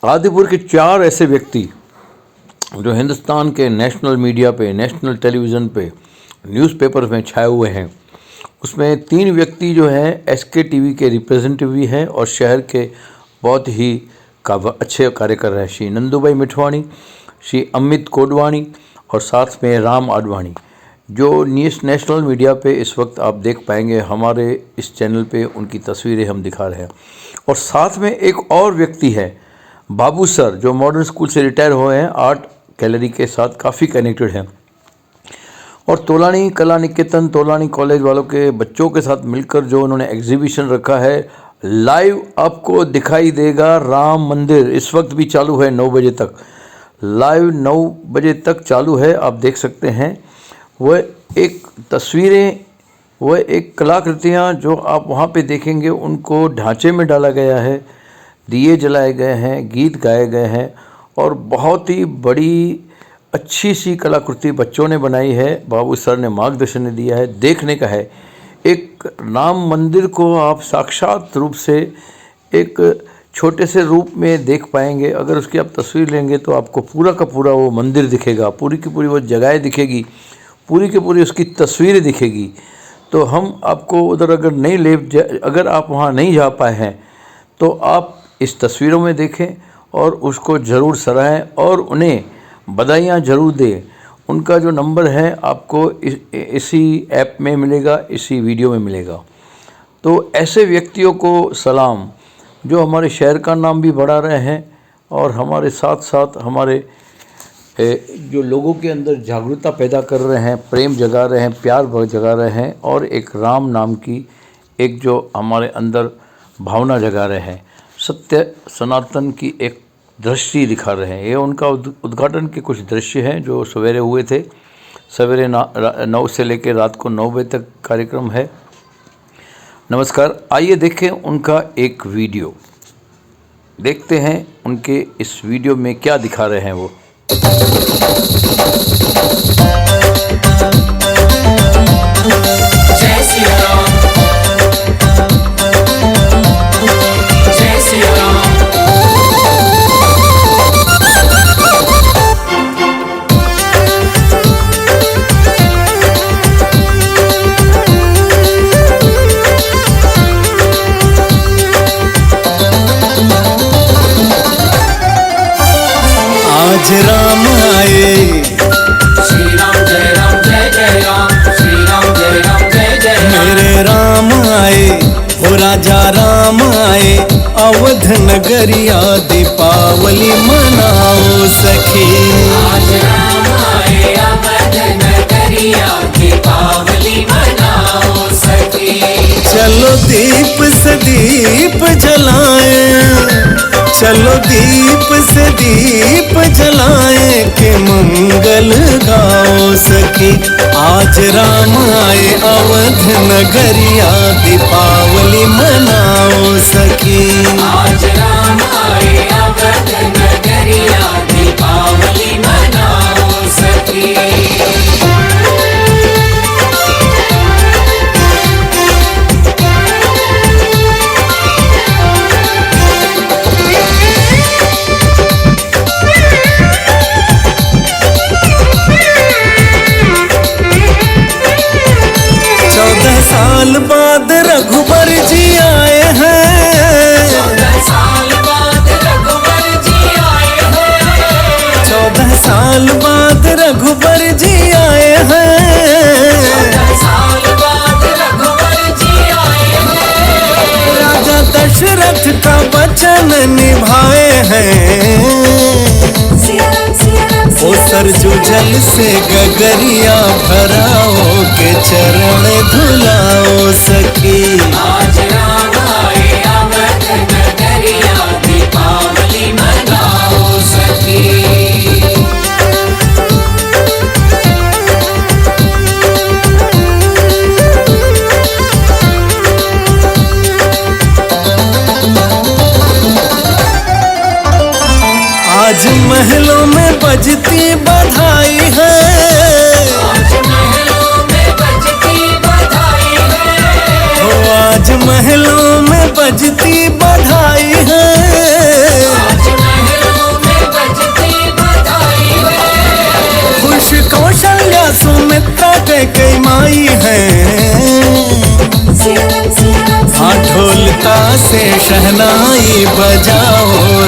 आदिपुर के 4 ऐसे व्यक्ति जो हिंदुस्तान के नेशनल मीडिया पे, नेशनल टेलीविज़न पे, न्यूज़पेपर में छाए हुए हैं, उसमें 3 व्यक्ति जो हैं एसके टीवी के रिप्रेजेंटेटिव भी हैं और शहर के बहुत ही अच्छे कार्य कर रहे हैं। श्री नंदूभाई मिठवाणी, श्री अमित कोडवाणी और साथ में राम आडवाणी, जो नेशनल मीडिया पे इस वक्त आप देख पाएंगे। हमारे इस चैनल पे उनकी तस्वीरें हम दिखा रहे हैं। और साथ में एक और व्यक्ति है बाबू सर, जो मॉडर्न स्कूल से रिटायर हुए हैं, आर्ट गैलरी के साथ काफ़ी कनेक्टेड हैं। और तोलानी कला निकेतन, तोलानी कॉलेज वालों के बच्चों के साथ मिलकर जो उन्होंने एग्जीबिशन रखा है, लाइव आपको दिखाई देगा। राम मंदिर इस वक्त भी चालू है 9 बजे तक, लाइव 9 बजे तक चालू है, आप देख सकते हैं। वह एक तस्वीरें, वह एक कलाकृतियाँ जो आप वहाँ पे देखेंगे, उनको ढांचे में डाला गया है, दिए जलाए गए हैं, गीत गाए गए हैं और बहुत ही बड़ी अच्छी सी कलाकृति बच्चों ने बनाई है। बाबू सर ने मार्गदर्शन दिया है, देखने का है। एक राम मंदिर को आप साक्षात रूप से एक छोटे से रूप में देख पाएंगे। अगर उसकी आप तस्वीर लेंगे तो आपको पूरा का पूरा वो मंदिर दिखेगा, पूरी की पूरी वो जगह दिखेगी, पूरी की पूरी उसकी तस्वीरें दिखेगी। तो हम आपको उधर अगर आप वहाँ नहीं जा पाए हैं तो आप इस तस्वीरों में देखें और उसको ज़रूर सराहें और उन्हें बधाइयाँ ज़रूर दें। उनका जो नंबर है आपको इसी ऐप में मिलेगा, इसी वीडियो में मिलेगा। तो ऐसे व्यक्तियों को सलाम, जो हमारे शहर का नाम भी बढ़ा रहे हैं और हमारे साथ साथ हमारे जो लोगों के अंदर जागरूकता पैदा कर रहे हैं, प्रेम जगा रहे हैं, प्यार जगा रहे हैं और एक राम नाम की एक जो हमारे अंदर भावना जगा रहे हैं, सत्य सनातन की एक दृष्टि दिखा रहे हैं। ये उनका उद्घाटन के कुछ दृश्य हैं जो सवेरे हुए थे। सवेरे 9 से लेकर रात को 9 बजे तक कार्यक्रम है। नमस्कार, आइए देखें उनका एक वीडियो। देखते हैं उनके इस वीडियो में क्या दिखा रहे हैं वो। जय श्री राम, जय श्री राम। आज राम आए, श्री राम जय राम, जय जय राम, श्री राम जय राम, जय जय राम। मेरे राम आए, हो राजा राम आए, अवध नगरिया दीपावली मनाओ सखी। आज राम आए, अवध नगरिया दीपावली मनाओ सखी। चलो दीप से दीप जलाएं, चलो दीप से दीप जलाएं के मंगल गाओ सखी। आज राम आए, अवध नगरिया दीपावली मनाओ सखी। आज राम आए, अवध नगरिया दीपावली मनाओ सखी। साल बाद रघुबर जी आए हैं, 14 साल बाद रघुबर जी आए हैं। 14 साल बाद रघुबर जी आए हैं। 14 साल बाद रघुबर जी आए हैं। राजा दशरथ का वचन निभाए हैं। ओ सरजू जल से गगरिया भराओ के चरण धुलाओ सखी। आज राम आए, अवध नगरिया दीपावली मनाओ सखी। आज महलों में बजती बधाई है, आज महलों में बजती बधाई है। हो आज महलों में बजती बधाई है। आज महलों माई हैं। हाँ ढोलता से शहनाई बजाओ